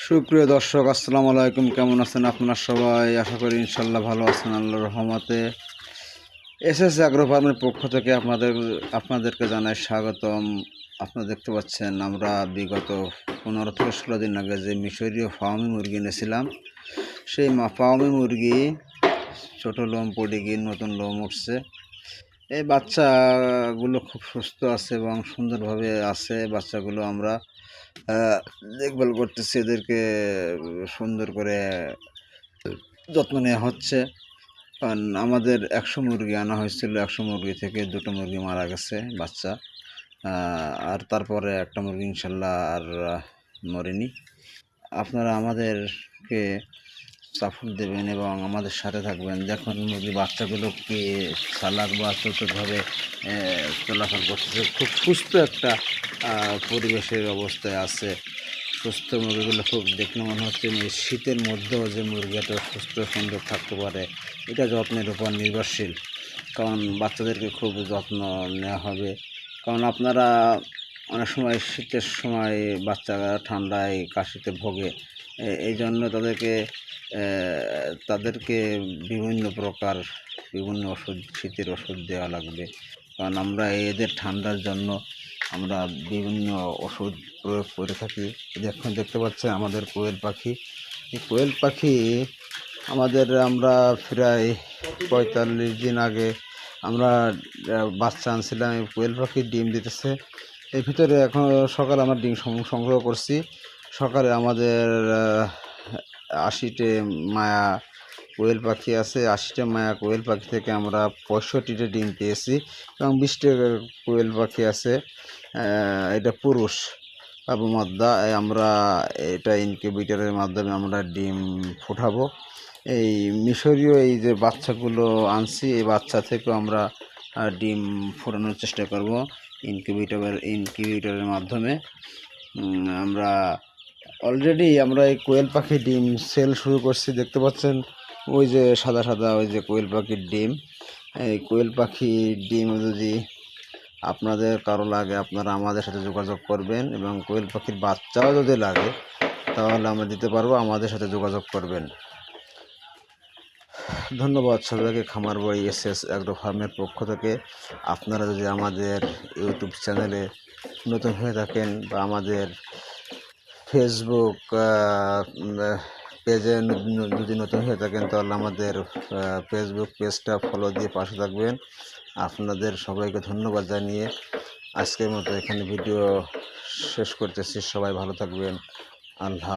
সুপ্রিয় দর্শক, আসসালামু আলাইকুম। কেমন আছেন আপনারা সবাই? আশা করি ইনশাল্লাহ ভালো আছেন আল্লাহর রহমতে। এসএস অ্যাগ্রো ফার্মের পক্ষ থেকে আপনাদেরকে জানাই স্বাগতম। আপনারা দেখতে পাচ্ছেন আমরা বিগত 15 থেকে 16 দিন আগে যে মিশরীয় ফার্মি মুরগি এনেছিলাম, সেই ফার্মি মুরগি ছোটো লোম পড়ে গিয়ে নতুন লোম উঠছে। এই বাচ্চাগুলো খুব সুস্থ আছে এবং সুন্দরভাবে আছে। বাচ্চাগুলো আমরা দেখভাল করতেছি, এদেরকে সুন্দর করে যত্ন নেওয়া হচ্ছে। কারণ আমাদের 100 মুরগি আনা হয়েছিল, 100 মুরগি থেকে 2টো মুরগি মারা গেছে বাচ্চা। আর তারপরে একটা মুরগি ইনশাল্লাহ আর মরেনি। আপনারা আমাদেরকে সাপোর্ট দেবেন এবং আমাদের সাথে থাকবেন। দেখুন মুরগি বাচ্চাগুলোকে চালাক বা চতুরভাবে চলাচল করতেছে। খুব সুস্থ একটা পরিবেশের অবস্থায় আছে। সুস্থ মুরগিগুলো খুব দেখলে মনে হচ্ছে শীতের মধ্যেও যে মুরগিটা সুস্থ সুন্দর থাকতে পারে, এটা যত্নের উপর নির্ভরশীল। কারণ বাচ্চাদেরকে খুব যত্ন নেওয়া হবে। কারণ আপনারা অনেক সময় শীতের সময় বাচ্চারা ঠান্ডায় কাশিতে ভোগে, এই জন্য তাদেরকে বিভিন্ন প্রকার বিভিন্ন ওষুধ, শীতের ওষুধ দেওয়া লাগবে। কারণ আমরা এদের ঠান্ডার জন্য আমরা বিভিন্ন ওষুধ প্রয়োগ করে থাকি। এখন দেখতে পাচ্ছেন আমাদের কোয়েল পাখি। এই কোয়েল পাখি আমরা প্রায় 45 দিন আগে আমরা বাচ্চা আনছিলাম। এই কোয়েল পাখির ডিম দিতেছে। এর ভিতরে এখন সকালে আমরা ডিম সংগ্রহ করছি। সকালে আমাদের 80টে মায়া কোয়েল পাখি আছে। 80টে মায়া কোয়েল পাখি থেকে আমরা 65টে ডিম পেয়েছি এবং 20টে কোয়েল পাখি আছে। এটা পুরুষ বাবু মাদ্দা। আমরা এটা ইনকিউবেটরের মাধ্যমে আমরা ডিম ফোটাবো। এই মিশরীয় এই যে বাচ্চাগুলো আনছি, এই বাচ্চা থেকেও আমরা ডিম ফোটানোর চেষ্টা করব ইনকিউবেটরের মাধ্যমে। আমরা অলরেডি এই কোয়েল পাখির ডিম সেল শুরু করছি। দেখতে পাচ্ছেন ওই যে সাদা সাদা ওই যে কোয়েল পাখির ডিম। এই কোয়েল পাখির ডিম যদি আপনাদের কারো লাগে, আপনারা আমাদের সাথে যোগাযোগ করবেন এবং কোয়েল পাখির বাচ্চাও যদি লাগে তাহলে আমরা দিতে পারবো, আমাদের সাথে যোগাযোগ করবেন। ধন্যবাদ সবাইকে। খামার বাড়ি এসএস অ্যাগ্রো ফার্মের পক্ষ থেকে। আপনারা যদি আমাদের ইউটিউব চ্যানেলে নতুন হয়ে থাকেন বা আমাদের ফেসবুক পেজে যদি নতুন হয়ে থাকেন তাহলে আমাদের ফেসবুক পেজটা ফলো দিয়ে পাশে থাকবেন। আপনাদের সবাইকে ধন্যবাদ জানিয়ে আজকের মতো এখানে ভিডিও শেষ করতেছি। সবাই ভালো থাকবেন। আল্লাহ।